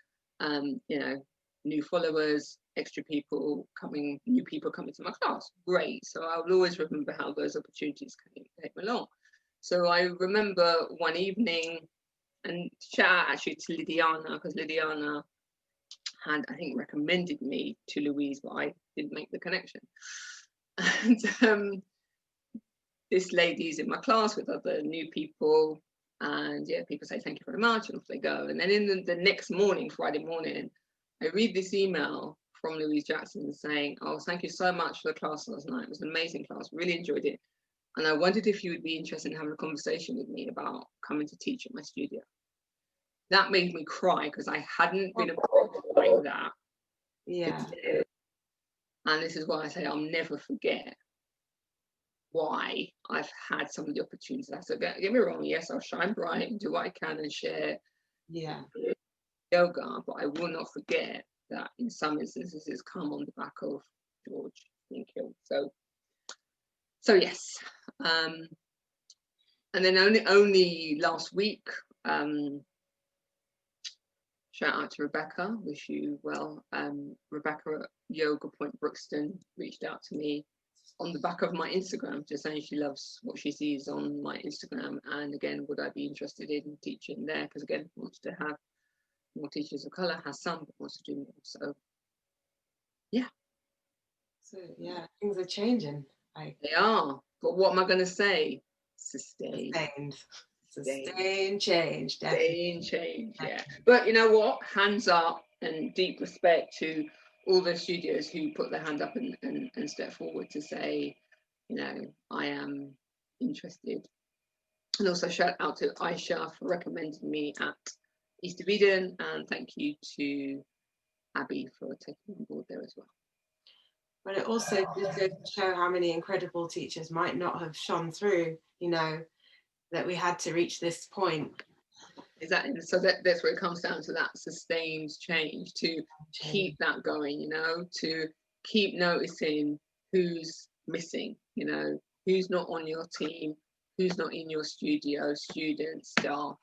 you know, new followers, extra people coming, new people coming to my class. Great. So I will always remember how those opportunities came along. So I remember one evening, and shout out actually to Lydiana, because Lydiana had, I think, recommended me to Louise, but I didn't make the connection. And this lady's in my class with other new people, and yeah, people say thank you very much, and off they go. And then in the next morning, Friday morning, I read this email from Louise Jackson saying, oh, thank you so much for the class last night. It was an amazing class, really enjoyed it. And I wondered if you would be interested in having a conversation with me about coming to teach at my studio. That made me cry because I hadn't been approached like that. Yeah. And this is why I say I'll never forget why I've had some of the opportunities. So get me wrong, yes, I'll shine bright and do what I can and share yoga, but I will not forget that in some instances it's come on the back of George being killed. So yes. And then only last week, shout out to Rebecca, wish you well. Rebecca at Yoga Point Brookston reached out to me on the back of my Instagram, just saying she loves what she sees on my Instagram, and again, would I be interested in teaching there? Because again, wants to have more teachers of colour, has some, but wants to do more. So yeah. So yeah, things are changing. They are, but what am I going to say? Sustained change, definitely. Sustained change, yeah. But you know what? Hands up and deep respect to all the studios who put their hand up and step forward to say, you know, I am interested. And also shout out to Aisha for recommending me at East of Eden, and thank you to Abby for taking on board there as well. But it also just goes to show how many incredible teachers might not have shone through, you know, that we had to reach this point. Exactly. So that's where it comes down to that sustained change, to keep that going, you know, to keep noticing who's missing, you know, who's not on your team, who's not in your studio, students, staff.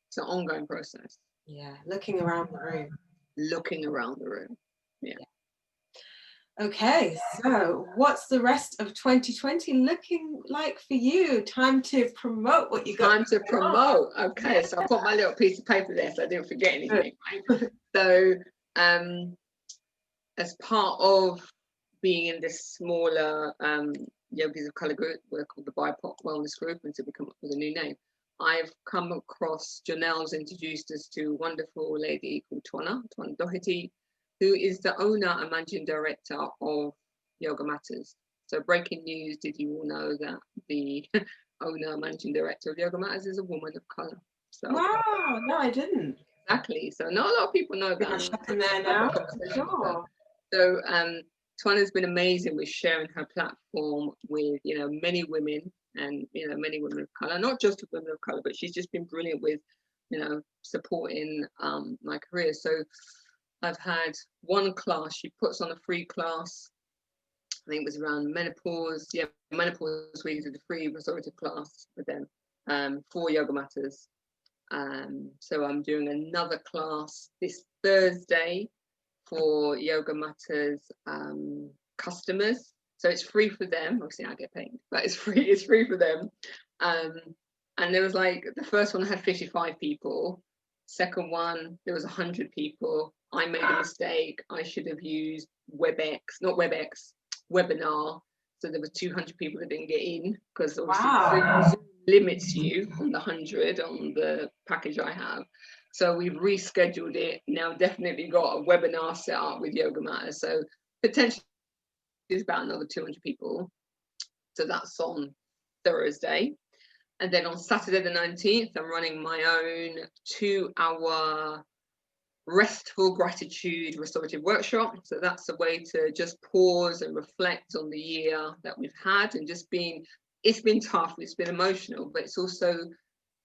It's an ongoing process. Yeah, looking around the room. Looking around the room. Yeah. Okay, so what's the rest of 2020 looking like for you? Time to promote what you got. Time to promote. Okay, so I put my little piece of paper there so I didn't forget anything. Right? So as part of being in this smaller Yogis of Colour group, we're called the BIPOC Wellness Group, until we come up with a new name. I've come across, Janelle's introduced us to a wonderful lady called Twana Doherty, who is the owner and managing director of Yoga Matters. So breaking news, did you all know that the owner, managing director of Yoga Matters is a woman of colour? So, wow, no, I didn't. Exactly. So not a lot of people know that. Shocking there now. Sure. So Twana's been amazing with sharing her platform with, you know, many women and many women of color, not just women of color, but she's just been brilliant with supporting my career. So I've had one class. She puts on a free class. I think it was around menopause. Yeah, menopause. We did a free restorative class with them for Yoga Matters. So I'm doing another class this Thursday for Yoga Matters customers. So it's free for them. Obviously, I get paid, but it's free. It's free for them. And there was like the first one had 55 people. Second one, there was 100 people. I made a mistake. I should have used WebEx, not WebEx, webinar. So there were 200 people that didn't get in because obviously Zoom limits you on the 100 on the package I have. So we've rescheduled it. Now definitely got a webinar set up with Yoga Matters. So potentially there's about another 200 people. So that's on Thursday. And then on Saturday the 19th, I'm running my own 2-hour restful gratitude restorative workshop. So that's a way to just pause and reflect on the year that we've had, and it's been tough, it's been emotional, but it's also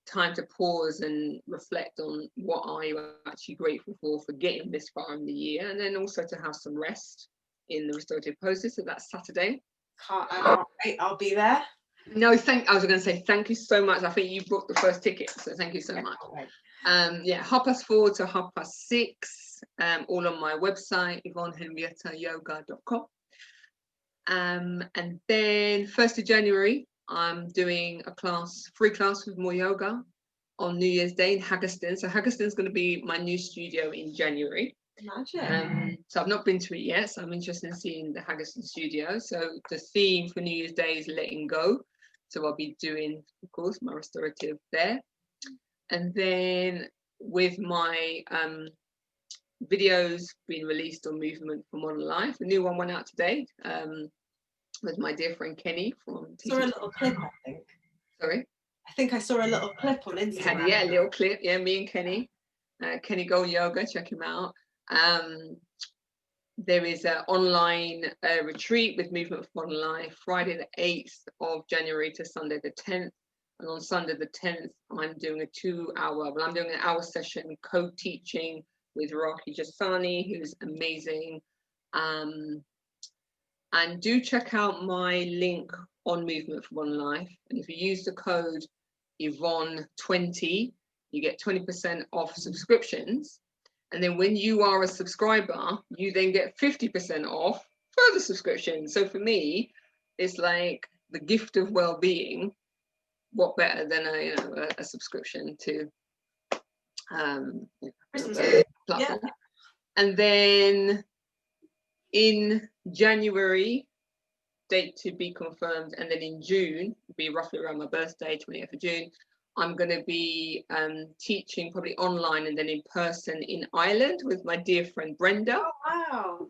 time to pause and reflect on what are you actually grateful for getting this far in the year, and then also to have some rest in the restorative process. So that's Saturday. I can't wait. I'll be there. No, I was going to say thank you so much. I think you booked the first ticket, so thank you so much. Yeah, 4:30 to 6:30, all on my website, YvonneHenriettaYoga.com. And then 1st of January, I'm doing a free class with MoreYoga on New Year's Day in Haggerston. So Haggerston's going to be my new studio in January. Imagine. So I've not been to it yet, so I'm interested in seeing the Haggerston studio. So the theme for New Year's Day is letting go. So I'll be doing, of course, my restorative there. And then with my videos being released on Movement for Modern Life, a new one went out today with my dear friend Kenny from Saw a little clip, I think. Sorry? I think I saw a little clip on Instagram. Yeah, a little clip. Yeah, me and Kenny. Kenny Gold Yoga, check him out. There is an online retreat with Movement for Modern Life, Friday the 8th of January to Sunday the 10th. And on Sunday the 10th, I'm doing an hour session co-teaching with Rocky Jasani, who's amazing. And do check out my link on Movement for Modern Life. And if you use the code Yvonne20, you get 20% off subscriptions. And then when you are a subscriber, you then get 50% off further subscriptions. So for me, it's like the gift of well-being. What better than a subscription to platform? Yeah. And then in January, date to be confirmed, and then in June, be roughly around my birthday, 20th of June, I'm going to be teaching probably online and then in person in Ireland with my dear friend Brenda. Oh, wow.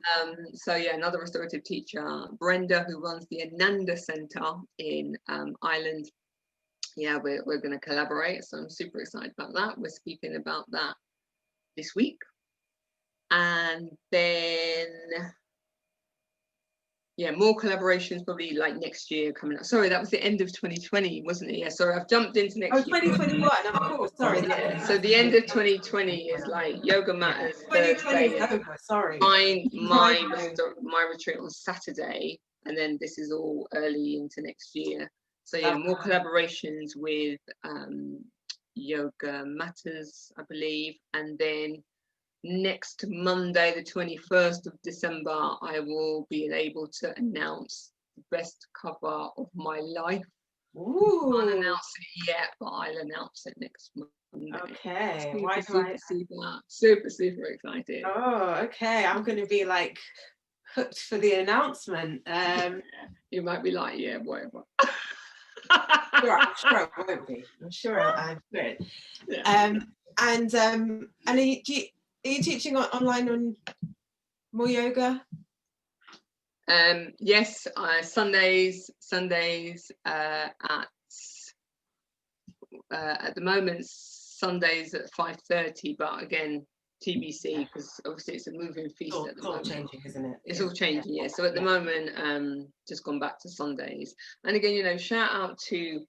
So yeah, another restorative teacher, Brenda, who runs the Ananda Centre in Ireland. Yeah, we're going to collaborate, so I'm super excited about that. We're speaking about that this week. And then yeah, more collaborations probably like next year coming up. Sorry, that was the end of 2020, wasn't it? Yeah, sorry, I've jumped into next year. 2021, of course, sorry. Yeah, so the end of 2020 is like Yoga Matters. 2020 is over, sorry. My retreat on Saturday, and then this is all early into next year. So yeah, more collaborations with Yoga Matters, I believe. And then next Monday, the 21st of December, I will be able to announce the best cover of my life. Ooh. I can't announce it yet, but I'll announce it next Monday. Okay. Super excited. Oh, okay. I'm going to be like hooked for the announcement. You might be like, yeah, whatever. I'm sure it won't be. I'm sure I'll do it. Yeah. And are you teaching online on MoreYoga? Yes, Sundays at the moment, Sundays at 5:30, but again, TBC, because obviously it's a moving feast at the moment. It's all changing, isn't it? It's all changing, yeah. So at the moment, just gone back to Sundays. And again, you know, shout out to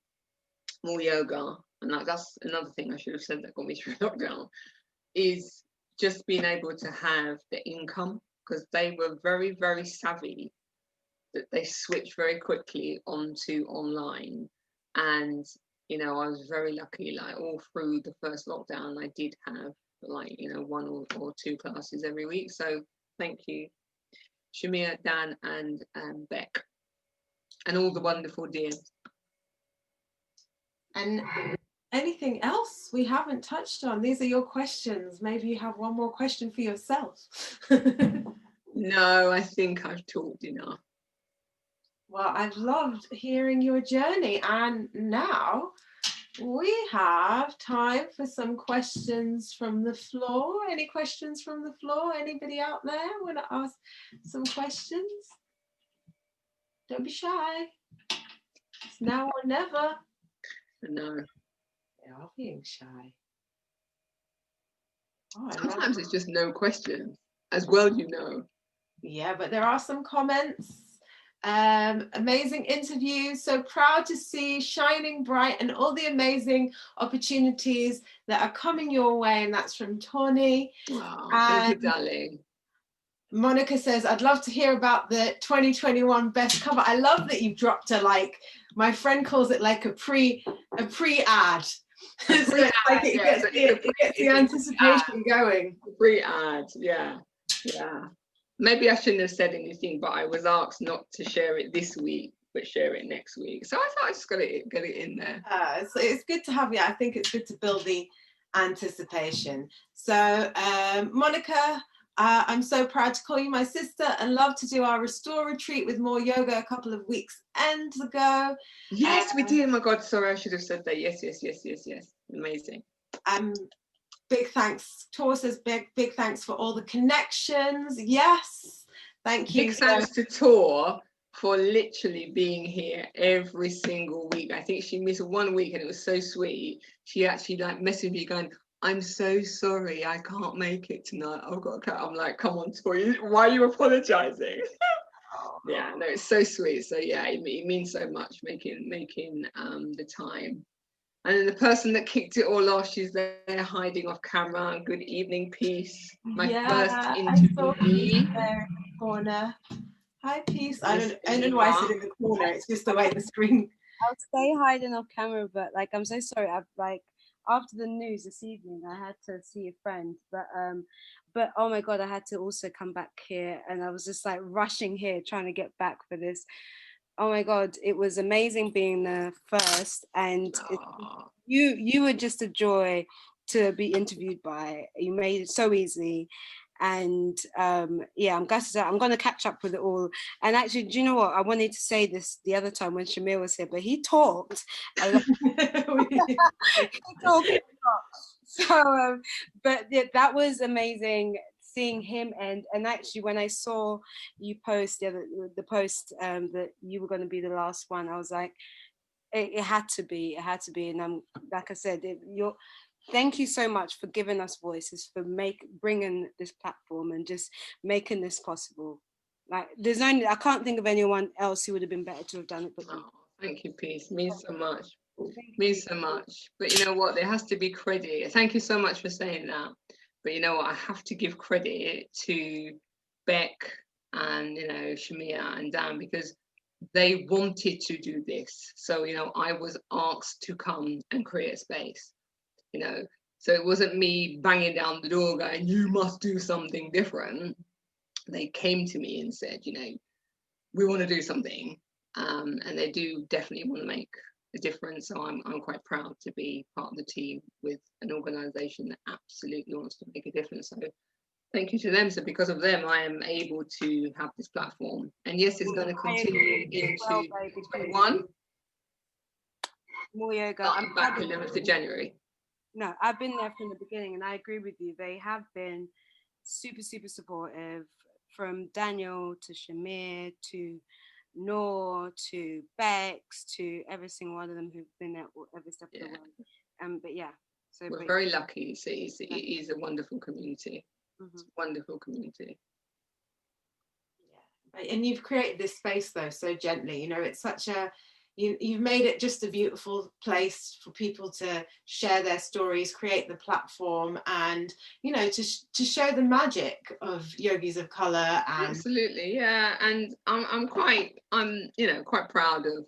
MoreYoga, and like that's another thing I should have said that got me through lockdown, is just being able to have the income, because they were very, very savvy, that they switched very quickly onto online. And you know, I was very lucky, like all through the first lockdown I did have, like, you know, one or two classes every week. So thank you, Shamir, Dan, and Beck, and all the wonderful DMs. And anything else we haven't touched on? These are your questions. Maybe you have one more question for yourself. No, I think I've talked enough. Well, I've loved hearing your journey, and now we have time for some questions from the floor. Any questions from the floor? Anybody out there want to ask some questions? Don't be shy. It's now or never. No. They are being shy. Oh, sometimes it's just no questions as well, you know. Yeah, but there are some comments. Amazing interview. So proud to see shining bright and all the amazing opportunities that are coming your way. And that's from Tawny. Wow, thank you, darling. Monica says, I'd love to hear about the 2021 best cover. I love that you dropped a, like, my friend calls it like a pre-ad. So it's like it gets the anticipation going. Pre-ad, yeah. Maybe I shouldn't have said anything, but I was asked not to share it this week, but share it next week. So I thought I just got to get it in there. So it's good to have, I think it's good to build the anticipation. So Monica, I'm so proud to call you my sister and love to do our Restore retreat with MoreYoga a couple of weeks ago. Yes, we did. Oh my God, sorry, I should have said that. Yes. Amazing. Big thanks. Tor says big thanks for all the connections. Yes, thank you. Big thanks to Tor for literally being here every single week. I think she missed 1 week and it was so sweet. She actually like messaged me going, I'm so sorry, I can't make it tonight. I've got to. I'm like, come on, Tor, why are you apologizing? Yeah, no, it's so sweet. So yeah, it means so much making the time. And then the person that kicked it all off, she's there hiding off camera. Good evening, Peace. My first interview. There in the corner. Hi, Peace. I don't know why I said in the corner. It's just the way the screen. I'll stay hiding off camera, but like, I'm so sorry. I've like, after the news this evening, I had to see a friend, but oh my God, I had to also come back here, and I was just like rushing here, trying to get back for this. Oh my God, it was amazing being the first, and you were just a joy to be interviewed by. You made it so easy, and yeah, I'm gutted. I'm going to catch up with it all. And actually, do you know what? I wanted to say this the other time when Shamir was here, but he talked a lot. He talked a lot. So, but yeah, that was amazing. Seeing him and actually when I saw you post the post that you were going to be the last one, I was like, it had to be, and I'm like I said, thank you so much for giving us voices, for bringing this platform and just making this possible. Like I can't think of anyone else who would have been better to have done it. But thank you, Peace. Means so much. Means so much. But you know what? There has to be credit. Thank you so much for saying that. But you know what, I have to give credit to Beck and, you know, Shamia and Dan, because they wanted to do this. So, you know, I was asked to come and create a space, you know. So it wasn't me banging down the door going, you must do something different. They came to me and said, you know, we want to do something. And they do definitely want to make a difference. So I'm quite proud to be part of the team with an organisation that absolutely wants to make a difference. So thank you to them. So because of them, I am able to have this platform. And yes, it's going to continue into 2021. MoreYoga. I'm back 11th of January. No, I've been there from the beginning, and I agree with you. They have been super, super supportive, from Daniel to Shamir to Noor to Bex to every single one of them who've been there every step of the way. But yeah, So we're very lucky. It is a wonderful community. It's a wonderful community. Yeah. And you've created this space though so gently. You know, it's such a you've made it just a beautiful place for people to share their stories, create the platform, and you know, to show the magic of Yogis of Color. And absolutely, yeah. And I'm quite proud of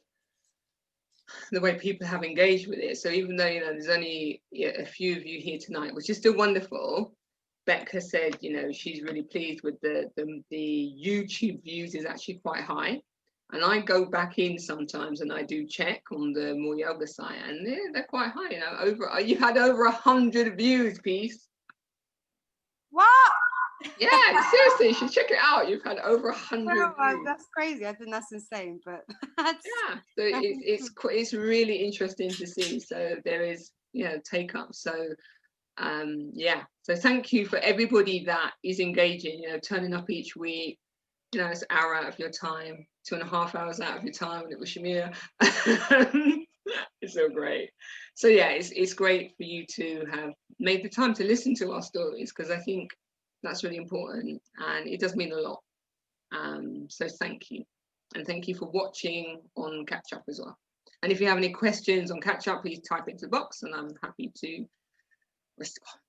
the way people have engaged with it. So even though, you know, there's only a few of you here tonight, which is still wonderful, Beck has said, you know, she's really pleased with the YouTube views is actually quite high. And I go back in sometimes and I do check on the MoreYoga site, and they're quite high. You know, you've had over 100 views, Peace. What? Yeah, seriously, you should check it out. You've had over 100 views. That's crazy. I think that's insane, but yeah, so it's really interesting to see. So there is, you know, take up. So yeah, so thank you for everybody that is engaging, you know, turning up each week. You know, it's an hour out of your time, 2.5 hours out of your time when it was Shamir. It's so great. So yeah, it's great for you to have made the time to listen to our stories, because I think that's really important and it does mean a lot. So thank you. And thank you for watching on Catch Up as well. And if you have any questions on Catch Up, please type into the box and I'm happy to respond.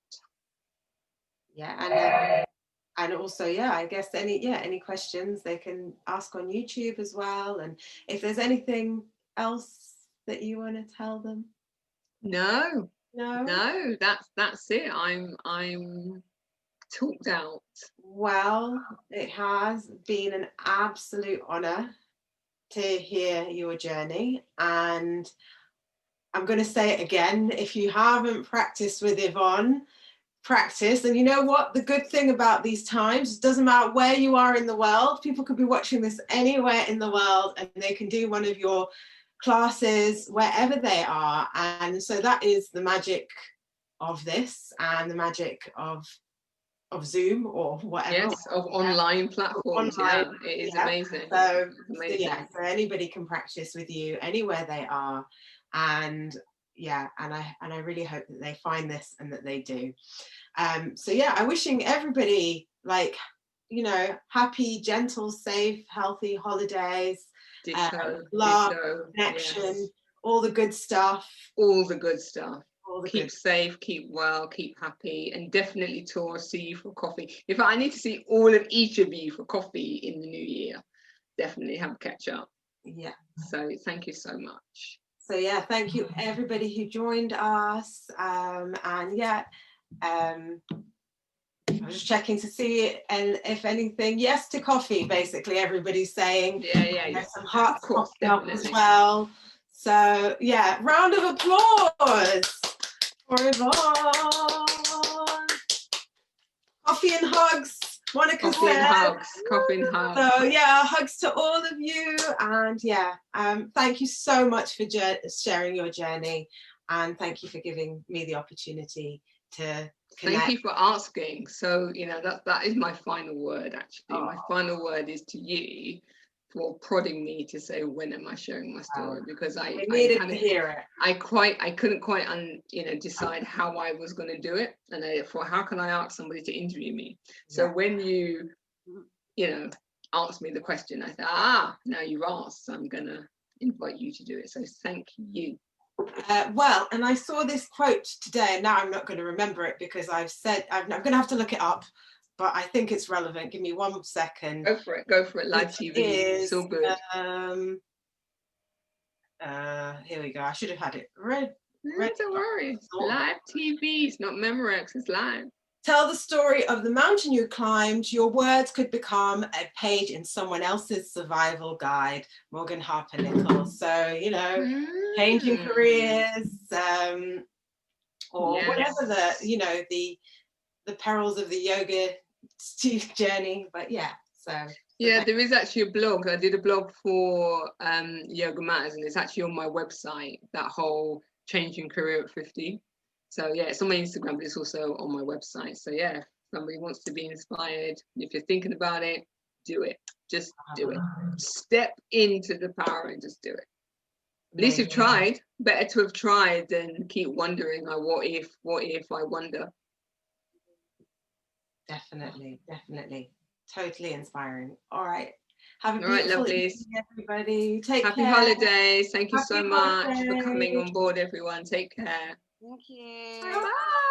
Yeah, and also, yeah, I guess any questions they can ask on YouTube as well. And if there's anything else that you want to tell them. No, that's it. I'm talked out. Well, it has been an absolute honor to hear your journey, and I'm going to say it again, if you haven't practiced with Yvonne, practice. And you know what, the good thing about these times, it doesn't matter where you are in the world, people could be watching this anywhere in the world and they can do one of your classes wherever they are. And so that is the magic of this and the magic of Zoom or whatever. Yes, of online platforms. Online, yeah, it is amazing. So anybody can practice with you anywhere they are. And yeah, and I really hope that they find this and that they do. So yeah, I'm wishing everybody, like, you know, happy, gentle, safe, healthy holidays, love, connection, yes. All the good stuff. All the good stuff. Keep safe, keep well, keep happy, and definitely tour, see you for coffee. In fact, I need to see all of each of you for coffee in the new year. Definitely have a catch up. Yeah. So thank you so much. So yeah, thank you everybody who joined us. And yeah, I was just checking to see and if anything. Yes to coffee, basically everybody's saying. Yeah. There's some hearts popping up as well. So yeah, round of applause for Yvonne. Coffee and hugs. Monica coffee said. And hugs. Coffee and hugs. So yeah, hugs to all of you, and yeah, thank you so much for sharing your journey, and thank you for giving me the opportunity to connect. Thank you for asking. So you know that is my final word. Actually, my final word is to you for prodding me to say, when am I sharing my story? Because I needed to hear it. I couldn't quite decide how I was going to do it, and how can I ask somebody to interview me? So when you asked me the question, I thought, now you've asked, so I'm going to invite you to do it. So thank you. Well, and I saw this quote today, and now I'm not going to remember it because I'm going to have to look it up. But I think it's relevant. Give me 1 second. Go for it. Live TV is so good. Here we go. I should have had it read. Don't worry. Live TV. It's not Memorex. It's live. Tell the story of the mountain you climbed. Your words could become a page in someone else's survival guide. Morgan Harper Nichols. So changing careers, or whatever the perils of the yoga journey. But yeah, there is actually a blog. I did a blog for Yoga Matters, and it's actually on my website, that whole changing career at 50. So yeah, it's on my Instagram, but it's also on my website. So yeah, if somebody wants to be inspired, if you're thinking about it, do it. Just do it. Step into the power and just do it. At least you've tried. Better to have tried than keep wondering, like, what if, I wonder. Definitely, definitely. Totally inspiring. All right. Have a All right, beautiful lovelies. evening, everybody. Take Happy care. holidays. Thank you Happy so much for holidays. coming on board, everyone. Take care. Thank you. Bye.